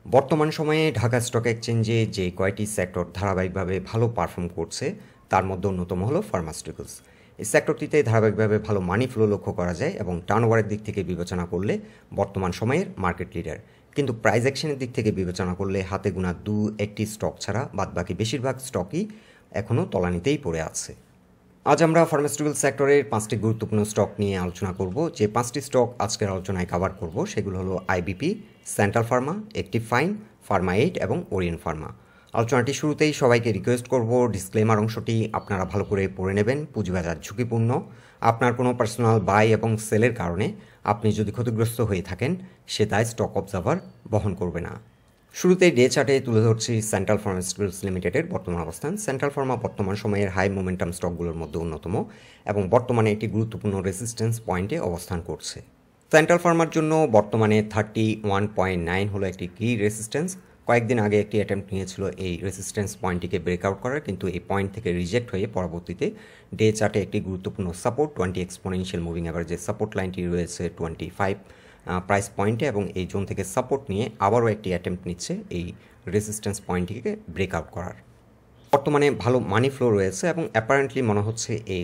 বর্তমান সময়ে ঢাকা স্টক এক্সচেঞ্জে যে কয়টি সেক্টর ধারাবাহিকভাবে ভালো পারফর্ম করছে তার মধ্যে অন্যতম হলো ফার্মাসিউটিক্যালস। এই সেক্টরটিতে ধারাবাহিকভাবে ভালো মানি ফ্লো লক্ষ্য করা যায় এবং টার্নওভারের দিক থেকে বিবেচনা করলে বর্তমান সময়ের মার্কেট লিডার। কিন্তু প্রাইস অ্যাকশনের দিক থেকে বিবেচনা করলে হাতে গোনা একটি স্টক ছাড়া বাদবাকি বেশিরভাগ স্টকই এখনও তলানিতেই পড়ে আছে। আজ আমরা ফার্মাসিউটিক্যাল সেক্টরের 5টি গুরুত্বপূর্ণ স্টক নিয়ে আলোচনা করব। যে 5টি স্টক আজকের আলোচনায় কভার করব সেগুলো হলো আইবিপি, সেন্ট্রাল ফার্মা, অ্যাক্টিভফাইন, ফার্মাইড এবং ওরিয়ন ফার্মা। আলোচনাটি শুরুতেই সবাইকে রিকোয়েস্ট করব ডিসক্লেমার অংশটি আপনারা ভালো করে পড়ে নেবেন। পুঁজিবাজার ঝুঁকিপূর্ণ। আপনার কোনো পার্সোনাল বাই এবং সেলের কারণে আপনি যদি ক্ষতিগ্রস্ত হয়ে থাকেন সেটাই স্টক অবজার্ভার বহন করবে না। শুরুতেই ডে চার্টে তুলে ধরছি সেন্ট্রাল ফার্মাসিউটিক্যালস লিমিটেডের বর্তমান অবস্থান। সেন্ট্রাল ফার্মা বর্তমান সময়ের হাই মোমেন্টাম স্টকগুলোর মধ্যে অন্যতম এবং বর্তমানে একটি গুরুত্বপূর্ণ রেসিস্ট্যান্স পয়েন্টে অবস্থান করছে। সেন্ট্রাল ফার্মার জন্য বর্তমানে 31.9 হলো একটি কি রেসিস্ট্যান্স। কয়েকদিন আগে একটি অ্যাটেম্প্ট নিয়েছিল এই রেসিস্ট্যান্স পয়েন্টটিকে ব্রেকআউট করার, কিন্তু এই পয়েন্ট থেকে রিজেক্ট হয়ে পরবর্তীতে ডে চার্টে একটি গুরুত্বপূর্ণ সাপোর্ট 20 এক্সপোনেনশিয়াল মুভিং অ্যাভারেজের সাপোর্ট লাইনটি রয়েছে 25 প্রাইস পয়েন্টে এবং এই জোন থেকে সাপোর্ট নিয়ে আবারও একটি অ্যাটেম্প্ট নিচ্ছে এই রেসিস্ট্যান্স পয়েন্টটিকে ব্রেকআউট করার। বর্তমানে ভালো মানি ফ্লো রয়েছে এবং অ্যাপারেন্টলি মনে হচ্ছে এই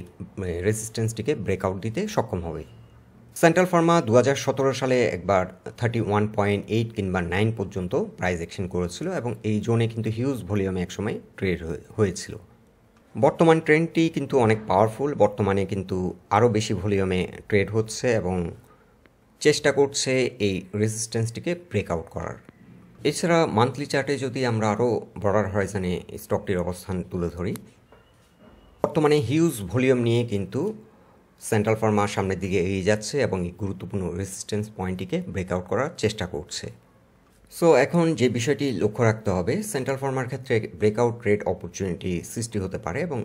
রেসিস্ট্যান্সটিকে ব্রেকআউট দিতে সক্ষম হবে। সেন্ট্রাল ফার্মা 2017 সালে একবার 31.8 কিংবা 9 পর্যন্ত প্রাইস অ্যাকশন করেছিল এবং এই জোনে কিন্তু হিউজ ভলিউমে একসময় ট্রেড হয়েছিল। বর্তমান ট্রেন্ডটি কিন্তু অনেক পাওয়ারফুল। বর্তমানে কিন্তু আরও বেশি ভলিউমে ট্রেড হচ্ছে এবং চেষ্টা করছে এই রেজিস্ট্যান্সটিকে ব্রেকআউট করার। এছাড়া মান্থলি চার্টে যদি আমরা আরও ব্রডার হরাইজনে স্টকটির অবস্থান তুলে ধরি, বর্তমানে হিউজ ভলিউম নিয়ে কিন্তু সেন্ট্রাল ফার্মা সামনের দিকে এগিয়ে যাচ্ছে এবং এই গুরুত্বপূর্ণ রেজিস্ট্যান্স পয়েন্টটিকে ব্রেকআউট করার চেষ্টা করছে। সো এখন যে বিষয়টি লক্ষ্য রাখতে হবে, সেন্ট্রাল ফার্মার ক্ষেত্রে ব্রেকআউট রেট অপরচুনিটি সৃষ্টি হতে পারে এবং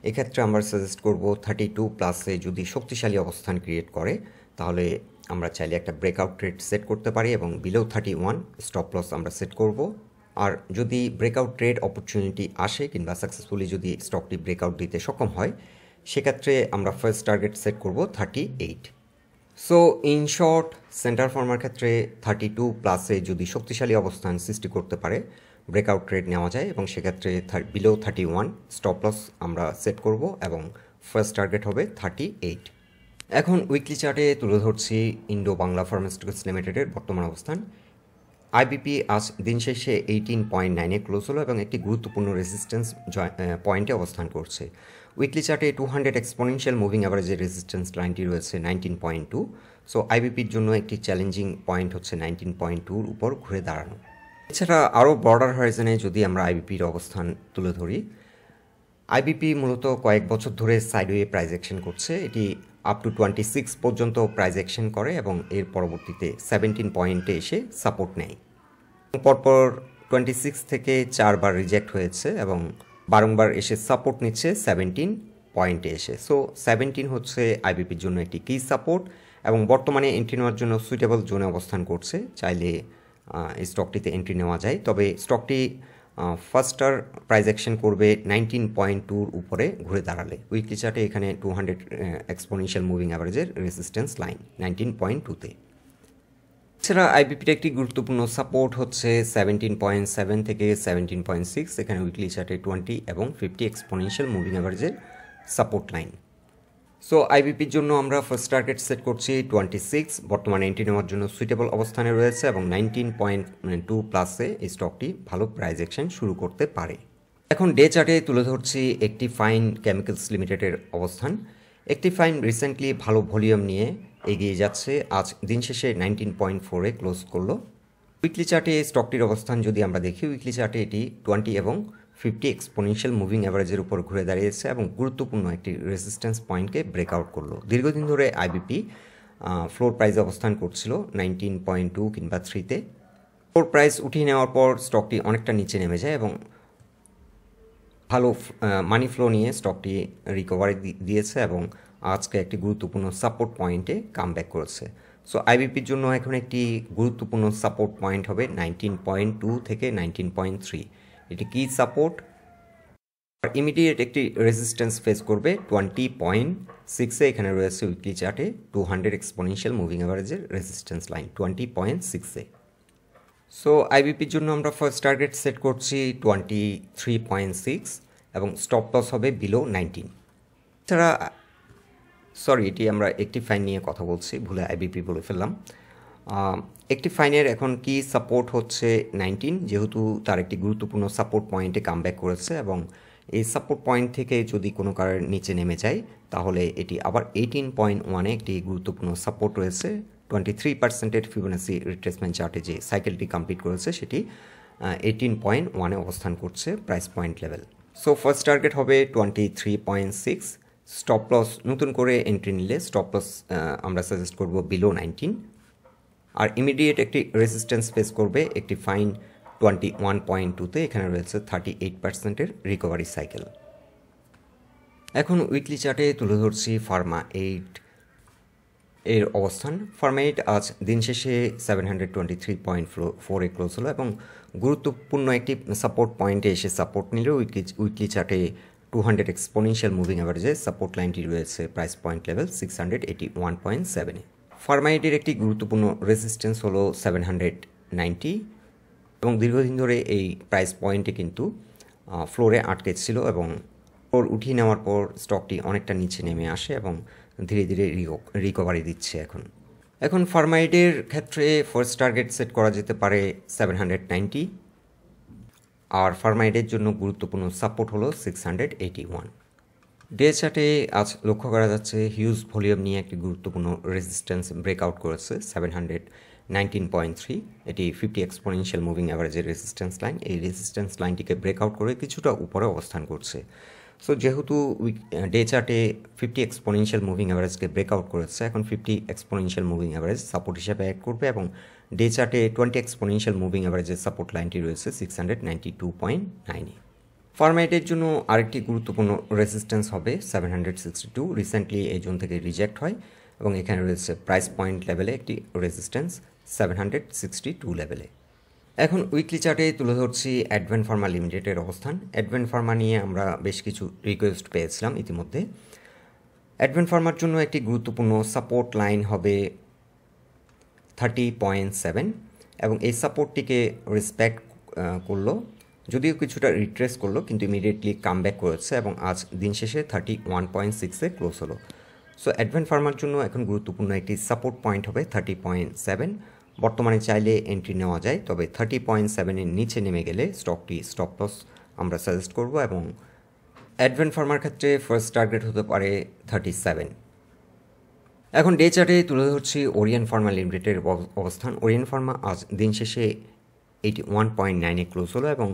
এক্ষেত্রে আমরা সাজেস্ট করব 32+ যদি শক্তিশালী অবস্থান ক্রিয়েট করে তাহলে আমরা চাইলে একটা ব্রেকআউট রেট সেট করতে পারি এবং বিলো 31 স্টপ লস আমরা সেট করব। আর যদি ব্রেকআউট ট্রেড অপরচুনিটি আসে কিংবা সাকসেসফুলি যদি স্টকটি ব্রেকআউট দিতে সক্ষম হয় সেক্ষেত্রে আমরা ফার্স্ট টার্গেট সেট করব 38। So in short, central farmer ক্ষেত্রে 32+ যদি শক্তিশালী অবস্থান সৃষ্টি করতে পারে ব্রেকআউট ট্রেড নেওয়া যায় এবং সেক্ষেত্রে বিলো 31 স্টপ লস আমরা সেট করব এবং ফার্স্ট টার্গেট হবে 38। এখন উইকলি চার্টে তুলে ধরছি ইন্ডো বাংলা ফার্মাসিউটিক্যালস লিমিটেডের বর্তমান অবস্থান। আইবিপি আজ দিন শেষে 18.9-এ ক্লোজ হলো এবং একটি গুরুত্বপূর্ণ রেজিস্ট্যান্স পয়েন্টে অবস্থান করছে। উইকলি চার্টে 200 এক্সপোনেনশিয়াল মুভিং অ্যাভারেজের রেজিস্ট্যান্স লাইনটি রয়েছে 19.2। সো আইবিপির জন্য একটি চ্যালেঞ্জিং পয়েন্ট হচ্ছে 19.2-র উপর ঘুরে দাঁড়ানো। এছাড়া আরও বর্ডার হরাইজনে যদি আমরা আইবিপির অবস্থান তুলে ধরি, আইবিপি মূলত কয়েক বছর ধরে সাইডওয়ে প্রাইস অ্যাকশন করছে। এটি আপ টু 26 পর্যন্ত প্রাইস অ্যাকশন করে এবং এর পরবর্তীতে 17 পয়েন্টে এসে সাপোর্ট নেয়। পরপর 26 থেকে 4বার রিজেক্ট হয়েছে এবং বারংবার এসে সাপোর্ট নিচ্ছে 17 পয়েন্টে এসে। সো 17 হচ্ছে আইবিপির জন্য একটি কি সাপোর্ট এবং বর্তমানে এন্ট্রি নেওয়ার জন্য সুইটেবল জোনে অবস্থান করছে। চাইলে এই স্টকটিতে এন্ট্রি নেওয়া যায়, তবে স্টকটি ফার্স্টার প্রাইস অ্যাকশন করবে 19.2-র উপরে ঘুরে দাঁড়ালে। উইকলি চার্টে এখানে 200 এক্সপোনেনশিয়াল মুভিং অ্যাভারেজের রেজিস্ট্যান্স লাইন 19.2-তে। এছাড়া আইবিপির একটি গুরুত্বপূর্ণ সাপোর্ট হচ্ছে 17.7 থেকে 17.6। এখানে উইকলি চার্টে 20 এবং 50 এক্সপোনেনশিয়াল মুভিং অ্যাভারেজের সাপোর্ট লাইন। সো আইবিপির জন্য আমরা ফার্স্ট টার্গেট সেট করছি 26। বর্তমানে এন্ট্রি নেওয়ার জন্য সুইটেবল অবস্থানে রয়েছে এবং 19.2+ এই স্টকটি ভালো প্রাইস অ্যাকশন শুরু করতে পারে। এখন ডে চার্টে তুলে ধরছি অ্যাক্টিভফাইন কেমিক্যালস লিমিটেডের অবস্থান। অ্যাক্টিভফাইন রিসেন্টলি ভালো ভলিউম নিয়ে এগিয়ে যাচ্ছে। আজ দিন শেষে 19.4-এ ক্লোজ করলো। উইকলি চার্টে এই স্টকটির অবস্থান যদি আমরা দেখি, উইকলি চার্টে এটি 20 এবং 50 এক্সপোনেনশিয়াল মুভিং অ্যাভারেজের উপর ঘুরে দাঁড়িয়েছে এবং গুরুত্বপূর্ণ একটি রেজিস্ট্যান্স পয়েন্টকে ব্রেকআউট করলো। দীর্ঘদিন ধরে আইবিপি ফ্লোর প্রাইসে অবস্থান করছিল 19.2 কিংবা 3-তে। ফ্লোর প্রাইস উঠিয়ে নেওয়ার পর স্টকটি অনেকটা নিচে নেমে যায় এবং ভালো মানি ফ্লো নিয়ে স্টকটি রিকভারি দিয়েছে এবং আজকে একটি গুরুত্বপূর্ণ সাপোর্ট পয়েন্টে কামব্যাক করেছে। সো আইবিপির জন্য এখন একটি গুরুত্বপূর্ণ সাপোর্ট পয়েন্ট হবে 19.2 থেকে 19.3। এটি কি সাপোর্ট আর ইমিডিয়েট একটি রেজিস্ট্যান্স ফেস করবে 20.6-এ। এখানে রয়েছে উইকলি চার্টে 200 এক্সপোনেনশিয়াল মুভিং অ্যাভারেজের রেজিস্ট্যান্স লাইন 20.6-এ। সো আইবিপির জন্য আমরা ফার্স্ট টার্গেট সেট করছি 23.6 এবং স্টপ লস হবে বিলো 19। এছাড়া সরি, এটি আমরা অ্যাক্টিভফাইন নিয়ে কথা বলছি, ভুলে আইবিপি বলে ফেললাম। অ্যাক্টিভফাইনের এখন কি সাপোর্ট হচ্ছে 19, যেহেতু তার একটি গুরুত্বপূর্ণ সাপোর্ট পয়েন্টে কামব্যাক করেছে এবং এই সাপোর্ট পয়েন্ট থেকে যদি কোনো কারণে নিচে নেমে যায় তাহলে এটি আবার 18.1-এ একটি গুরুত্বপূর্ণ সাপোর্ট রয়েছে। 23%-এর ফিবোনাসি রিট্রেসমেন্ট চার্টে যে সাইকেলটি কমপ্লিট করেছে সেটি 18.1-এ অবস্থান করছে price point level. So first target হবে 23.6। স্টপ লস নতুন করে এন্ট্রি নিলে স্টপ লস আমরা সাজেস্ট করব বিলো 19। আর ইমিডিয়েট একটি রেজিস্ট্যান্স ফেস করবে একটি ফাইন 21.2-তে, এখানে রয়েছে 38%-এর রিকভারি সাইকেল। এখন উইকলি চার্টে তুলে ধরছি ফার্মা-8 এর অবস্থান। ফার্মা-8 আজ দিন শেষে 723.4-এ ক্লোজ হলো এবং গুরুত্বপূর্ণ একটি সাপোর্ট পয়েন্টে এসে সাপোর্ট নিল। উইকলি চার্টে 200 এক্সপোনেনশিয়াল মুভিং অ্যাভারেজে সাপোর্ট লাইনটি রয়েছে প্রাইস পয়েন্ট লেভেল 681.7-এ। ফার্মা-8-এর একটি গুরুত্বপূর্ণ রেজিস্ট্যান্স হলো 790 এবং দীর্ঘদিন ধরে এই প্রাইস পয়েন্টে কিন্তু ফ্লোরে আটকে ছিল এবং ফ্লোর উঠিয়ে নেওয়ার পর স্টকটি অনেকটা নিচে নেমে আসে এবং ধীরে ধীরে রিকভারি দিচ্ছে। এখন ফার্মা-8-এর ক্ষেত্রে ফার্স্ট টার্গেট সেট করা যেতে পারে 790 আর ফার্মা-8-এর জন্য গুরুত্বপূর্ণ সাপোর্ট হলো 681। ডে চার্টে আজ লক্ষ্য করা যাচ্ছে হিউজ ভলিউম নিয়ে একটি গুরুত্বপূর্ণ রেজিস্ট্যান্স ব্রেকআউট করেছে 719.3। এটি 50 এক্সপোনেনশিয়াল মুভিং অ্যাভারেজের রেজিস্ট্যান্স লাইন। এই রেজিস্ট্যান্স লাইনটিকে ব্রেকআউট করে কিছুটা উপরে অবস্থান করছে। সো যেহেতু ডে চার্টে 50 এক্সপোনেনশিয়াল মুভিং অ্যাভারেজকে ব্রেকআউট করেছে, এখন 50 এক্সপোনেনশিয়াল মুভিং অ্যাভারেজ সাপোর্ট হিসেবে অ্যাড করবে এবং ডে চার্টে 20 এক্সপোনেনশিয়াল মুভিং অ্যাভারেজের সাপোর্ট লাইনটি রয়েছে 692.9-এ। ফার্মা-8-এর জন্য আরেকটি গুরুত্বপূর্ণ রেজিস্ট্যান্স হবে 762। রিসেন্টলি এই জোন থেকে রিজেক্ট হয় এবং এখানে রয়েছে প্রাইস পয়েন্ট লেভেলে একটি রেজিস্ট্যান্স 762 লেভেলে। এখন উইকলি চার্টে তুলে ধরছি অ্যাডভেন্ট ফার্মা লিমিটেডের অবস্থান। অ্যাডভেন্ট ফার্মা নিয়ে আমরা বেশ কিছু রিকোয়েস্ট পেয়েছিলাম ইতিমধ্যে। অ্যাডভেন্ট ফার্মার জন্য একটি গুরুত্বপূর্ণ সাপোর্ট লাইন হবে 30.7 এবং এই সাপোর্টটিকে রেসপেক্ট করলো, যদিও কিছুটা রিট্রেস করলো কিন্তু ইমিডিয়েটলি কামব্যাক করেছে এবং আজ দিন শেষে 31.6-এ ক্লোজ হলো। সো অ্যাডভেন্ট ফার্মার জন্য এখন গুরুত্বপূর্ণ একটি সাপোর্ট পয়েন্ট হবে 30.7। বর্তমানে চাইলে এন্ট্রি নেওয়া যায়, তবে 30.7-এর নিচে নেমে গেলে স্টকটি স্টপ লস আমরা সাজেস্ট করব এবং অ্যাডভেন্ট ফার্মার ক্ষেত্রে ফার্স্ট টার্গেট হতে পারে 37। এখন ডে চার্টে তুলে ধরছি ওরিয়ন ফার্মা লিমিটেডের অবস্থান। ওরিয়ন ফার্মা আজ দিন শেষে 81.9-এ ক্লোজ হলো এবং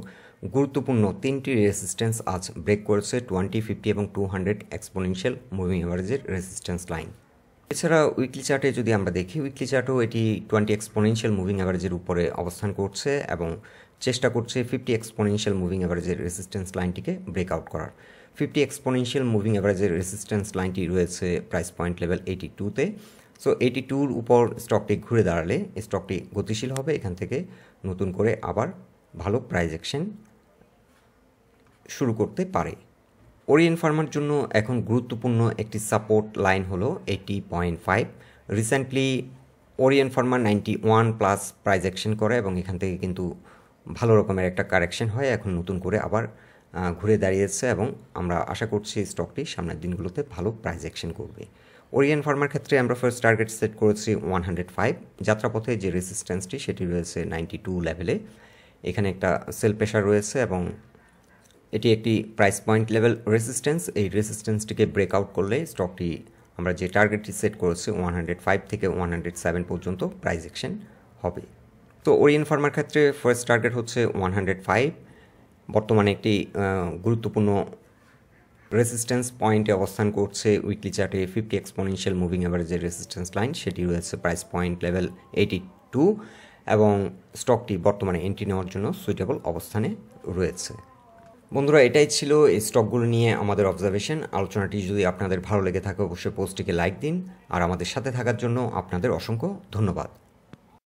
গুরুত্বপূর্ণ তিনটি রেজিস্ট্যান্স আজ ব্রেক করেছে 20, 50 এবং 200 এক্সপোনেনশিয়াল মুভিং অ্যাভারেজের রেজিস্ট্যান্স লাইন। এছাড়া উইকলি চার্টে যদি আমরা দেখি, উইকলি চার্টেও এটি 20 এক্সপোনেনশিয়াল মুভিং অ্যাভারেজের উপরে অবস্থান করছে এবং চেষ্টা করছে 50 এক্সপোনেনশিয়াল মুভিং অ্যাভারেজের রেজিস্ট্যান্স লাইনটিকে ব্রেকআউট করার। 50 এক্সপোনেনশিয়াল মুভিং অ্যাভারেজের রেজিস্ট্যান্স লাইনটি রয়েছে প্রাইস পয়েন্ট লেভেল 82-তে। সো 82-র উপর স্টকটি ঘুরে দাঁড়ালে স্টকটি গতিশীল হবে, এখান থেকে নতুন করে আবার ভালো প্রাইস অ্যাকশন শুরু করতে পারে। ওরিয়ন ফার্মার জন্য এখন গুরুত্বপূর্ণ একটি সাপোর্ট লাইন হলো 80.5। Recently Orion Pharma 91+ price action করে এবং এখান থেকে কিন্তু ভালো রকমের একটা কারেকশন হয়, এখন নতুন করে আবার ঘুরে দাঁড়িয়েছে এবং আমরা আশা করছি স্টকটি সামনের দিনগুলোতে ভালো প্রাইস অ্যাকশন করবে। ওরিয়ন ফার্মার ক্ষেত্রে আমরা ফার্স্ট টার্গেট সেট করেছি 105। যাত্রাপথে যে রেজিস্ট্যান্সটি সেটি রয়েছে 92 লেভেলে। এখানে একটা সেল প্রেশার রয়েছে এবং এটি একটি প্রাইস পয়েন্ট লেভেল রেজিস্ট্যান্স। এই রেজিস্ট্যান্সটিকে ব্রেকআউট করলে স্টকটি আমরা যে টার্গেটটি সেট করেছি 105 থেকে 107 পর্যন্ত প্রাইস অ্যাকশন হবে। তো ওরিয়ন ফার্মার ক্ষেত্রে ফার্স্ট টার্গেট হচ্ছে 105। বর্তমানে একটি গুরুত্বপূর্ণ রেজিস্ট্যান্স পয়েন্টে অবস্থান করছে উইকলি চার্টে 50 এক্সপোনেনশিয়াল মুভিং অ্যাভারেজের রেজিস্ট্যান্স লাইন, সেটি রয়েছে প্রাইস পয়েন্ট লেভেল 82 এবং স্টকটি বর্তমানে এন্ট্রি নেওয়ার জন্য সুইটেবল অবস্থানে রয়েছে। বন্ধুরা, এটাই ছিল এই স্টকগুলো নিয়ে আমাদের অবজারভেশন। আলোচনাটি যদি আপনাদের ভালো লেগে থাকে অবশ্যই পোস্টটিকে লাইক দিন আর আমাদের সাথে থাকার জন্য আপনাদের অসংখ্য ধন্যবাদ।